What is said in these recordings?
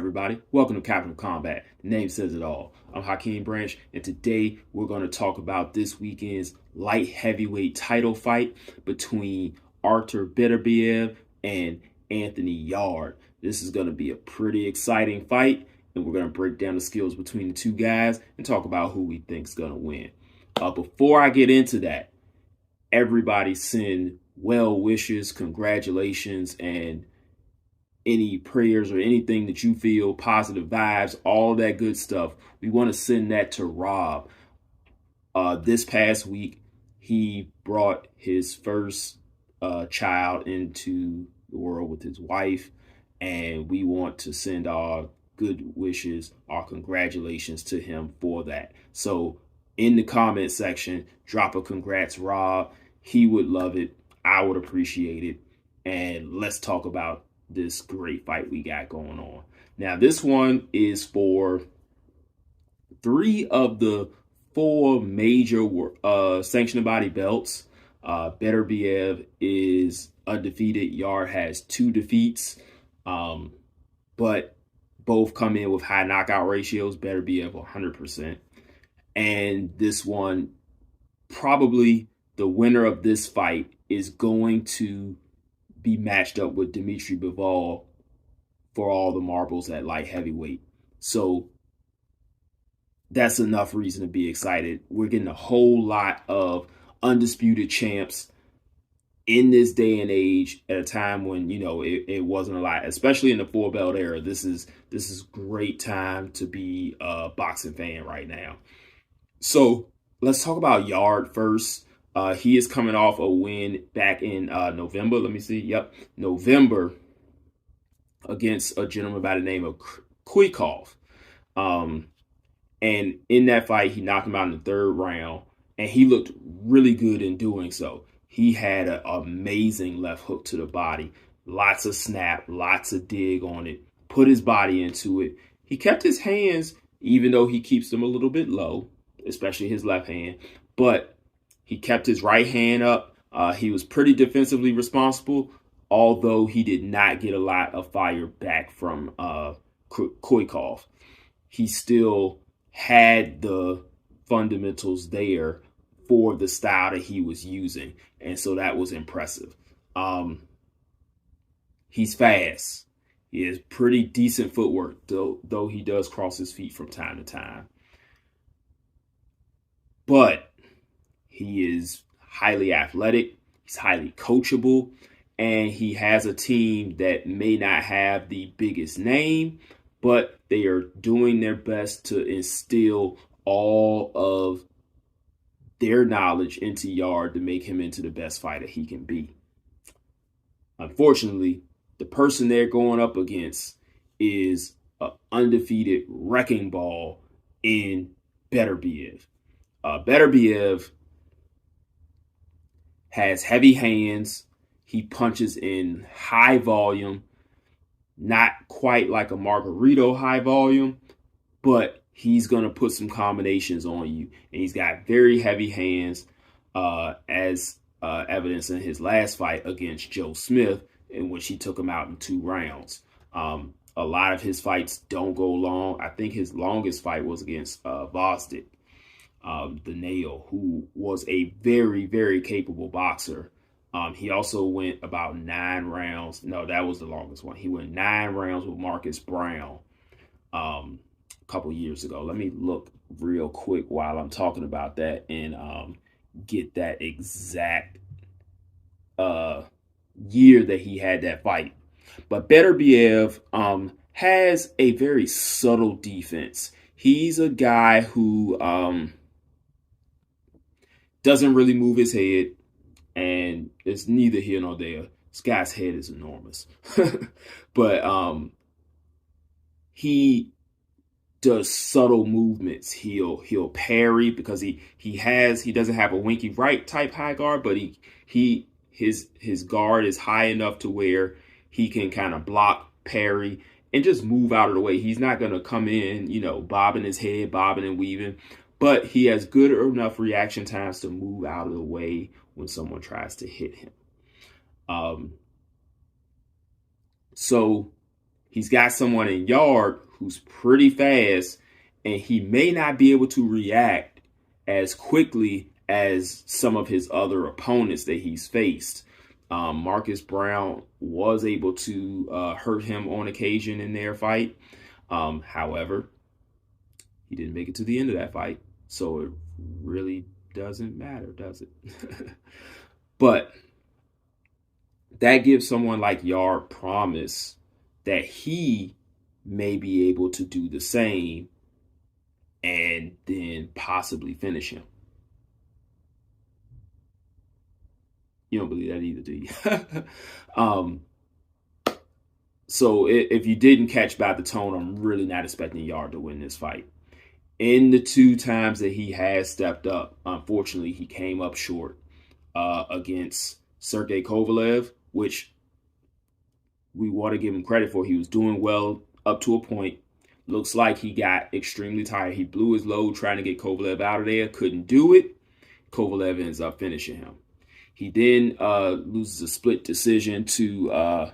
everybody? Welcome to Capital Combat. The name says it all. I'm Hakeem Branch, and today we're going to talk about this weekend's light heavyweight title fight between Artur Beterbiev and Anthony Yarde. This is going to be a pretty exciting fight, and we're going to break down the skills between the two guys and talk about who we think is going to win. Before I get into that, everybody send well wishes, congratulations, and any prayers or anything that you feel, positive vibes, all that good stuff. We want to send that to Rob. This past week, he brought his first child into the world with his wife, and we want to send our good wishes, our congratulations to him for that. So in the comment section, drop a congrats, Rob. He would love it. I would appreciate it. And let's talk about this great fight we got going on. Now, this one is for 3 of the 4 major sanctioned body belts. Beterbiev is undefeated. Yarde has 2 defeats, but both come in with high knockout ratios. Beterbiev 100%. And this one, probably the winner of this fight is going to be matched up with Dimitri Bivol for all the marbles at light heavyweight. So that's enough reason to be excited. We're getting a whole lot of undisputed champs in this day and age at a time when, you know, it wasn't a lot, especially in the 4-belt era. This is great time to be a boxing fan right now. So let's talk about Yarde first. He is coming off a win back in November. Let me see. Yep. November against a gentleman by the name of Kuykov. And in that fight, he knocked him out in the 3rd round, and he looked really good in doing so. He had an amazing left hook to the body. Lots of snap, lots of dig on it. Put his body into it. He kept his hands, even though he keeps them a little bit low, especially his left hand. But he kept his right hand up. He was pretty defensively responsible, although he did not get a lot of fire back from Kuykov. He still had the fundamentals there for the style that he was using, and so that was impressive. He's fast. He has pretty decent footwork, though he does cross his feet from time to time. But he is highly athletic, he's highly coachable, and he has a team that may not have the biggest name, but they are doing their best to instill all of their knowledge into Yarde to make him into the best fighter he can be. Unfortunately, the person they're going up against is an undefeated wrecking ball in Beterbiev. Beterbiev has heavy hands. He punches in high volume, not quite like a Margarito high volume, but he's going to put some combinations on you. And he's got very heavy hands, as evidence in his last fight against Joe Smith, in which he took him out in 2 rounds. A lot of his fights don't go long. I think his longest fight was against Vosdik. The Nail, who was a very, very capable boxer. He also went about 9 rounds. No, that was the longest one. He went 9 rounds with Marcus Brown a couple years ago. Let me look real quick while I'm talking about that and get that exact year that he had that fight. But Beterbiev has a very subtle defense. He's a guy who doesn't really move his head, and it's neither here nor there. This guy's head is enormous. But he does subtle movements. He'll parry because he doesn't have a winky right type high guard, but his guard is high enough to where he can kind of block, parry, and just move out of the way. He's not going to come in, bobbing his head, bobbing and weaving. But he has good enough reaction times to move out of the way when someone tries to hit him. So He's got someone in Yarde who's pretty fast, and he may not be able to react as quickly as some of his other opponents that he's faced. Marcus Brown was able to hurt him on occasion in their fight. However, he didn't make it to the end of that fight, so it really doesn't matter, does it? But that gives someone like Yarde promise that he may be able to do the same and then possibly finish him. You don't believe that either, do you? So if you didn't catch by the tone, I'm really not expecting Yarde to win this fight. In the 2 times that he has stepped up, unfortunately, he came up short against Sergey Kovalev, which we want to give him credit for. He was doing well up to a point. Looks like he got extremely tired. He blew his load trying to get Kovalev out of there. Couldn't do it. Kovalev ends up finishing him. He then loses a split decision to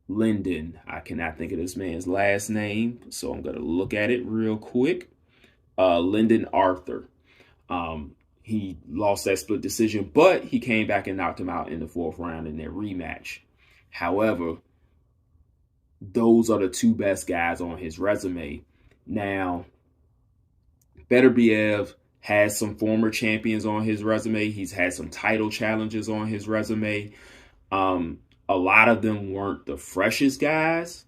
Lyndon. I cannot think of this man's last name, so I'm going to look at it real quick. Lyndon Arthur. He lost that split decision, but he came back and knocked him out in the 4th round in their rematch. However, those are the 2 best guys on his resume. Now, Beterbiev has some former champions on his resume. He's had some title challenges on his resume. A lot of them weren't the freshest guys,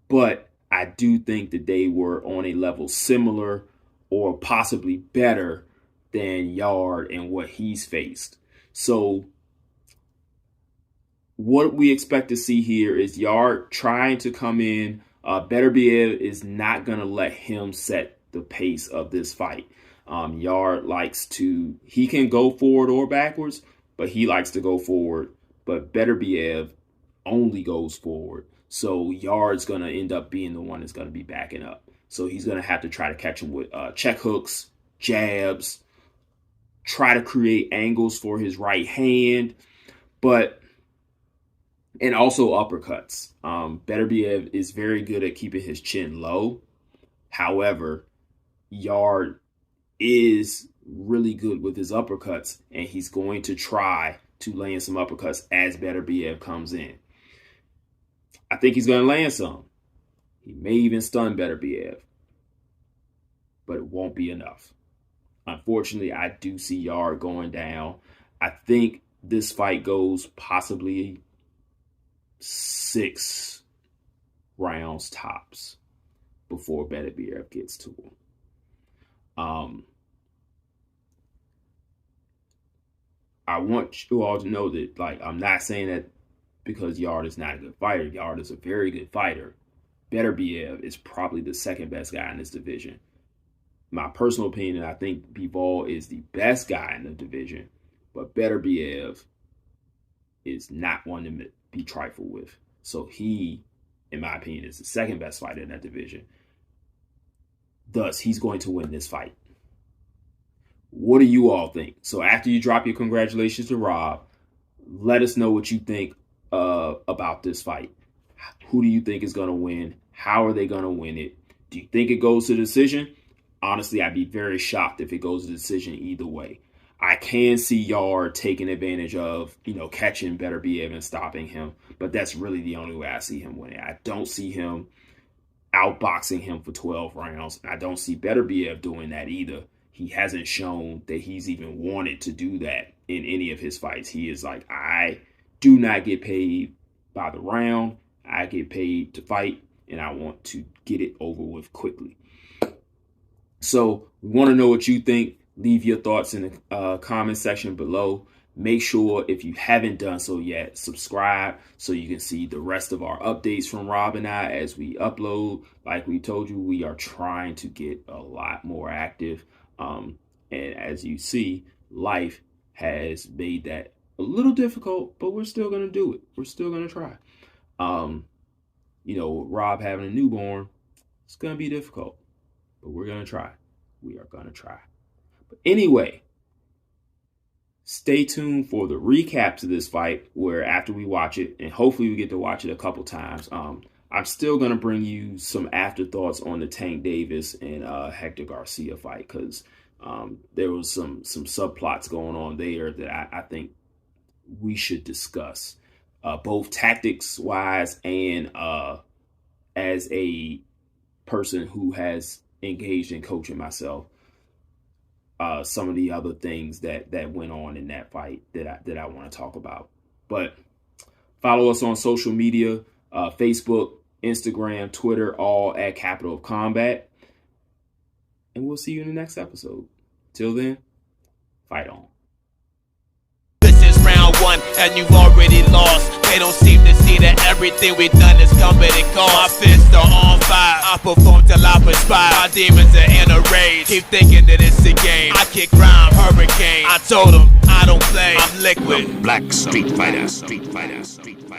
but I do think that they were on a level similar or possibly better than Yarde and what he's faced. So what we expect to see here is Yarde trying to come in. Beterbiev is not going to let him set the pace of this fight. Yarde likes to, he can go forward or backwards, but he likes to go forward. But Beterbiev only goes forward. So Yarde's going to end up being the one that's going to be backing up. So he's going to have to try to catch him with check hooks, jabs, try to create angles for his right hand, and also uppercuts. Beterbiev is very good at keeping his chin low. However, Yarde is really good with his uppercuts, and he's going to try to land some uppercuts as Beterbiev comes in. I think he's going to land some. He may even stun Beterbiev, but it won't be enough. Unfortunately, I do see Yarde going down. I think this fight goes possibly 6 rounds tops before Beterbiev gets to him. I want you all to know that, I'm not saying that because Yarde is not a good fighter. Yarde is a very good fighter. Beterbiev is probably the 2nd best guy in this division. My personal opinion, I think Bivol is the best guy in the division, but Beterbiev is not one to be trifled with. So he, in my opinion, is the 2nd best fighter in that division. Thus, he's going to win this fight. What do you all think? So after you drop your congratulations to Rob, let us know what you think about this fight. Who do you think is going to win? How are they going to win it? Do you think it goes to decision? Honestly, I'd be very shocked if it goes to decision either way. I can see Yarde taking advantage of, catching Beterbiev and stopping him, but that's really the only way I see him winning. I don't see him outboxing him for 12 rounds. I don't see Beterbiev doing that either. He hasn't shown that he's even wanted to do that in any of his fights. He is like, I do not get paid by the round. I get paid to fight, and I want to get it over with quickly. So we want to know what you think. Leave your thoughts in the comment section below. Make sure, if you haven't done so yet, subscribe so you can see the rest of our updates from Rob and I as we upload. Like we told you, we are trying to get a lot more active. And as you see, life has made that a little difficult, but we're still going to do it. We're still going to try. Rob having a newborn, it's going to be difficult, but we're going to try. We are going to try. But anyway, Stay tuned for the recap to this fight, where after we watch it, and hopefully we get to watch it a couple times, I'm still going to bring you some afterthoughts on the Tank Davis and Hector Garcia fight, because there was some subplots going on there that I think we should discuss, both tactics wise and as a person who has engaged in coaching myself, some of the other things that went on in that fight that I want to talk about. But follow us on social media, Facebook, Instagram, Twitter, all at Capital of Combat. And we'll see you in the next episode. Till then, fight on. This is round one, and you've already lost. They don't seem to see that everything we've done is coming and gone. My fists are on fire, I perform till I perspire. My demons are in a rage, keep thinking that it's a game. I kick rhyme, hurricane. I told them I don't play, I'm liquid. Black Street Fighter.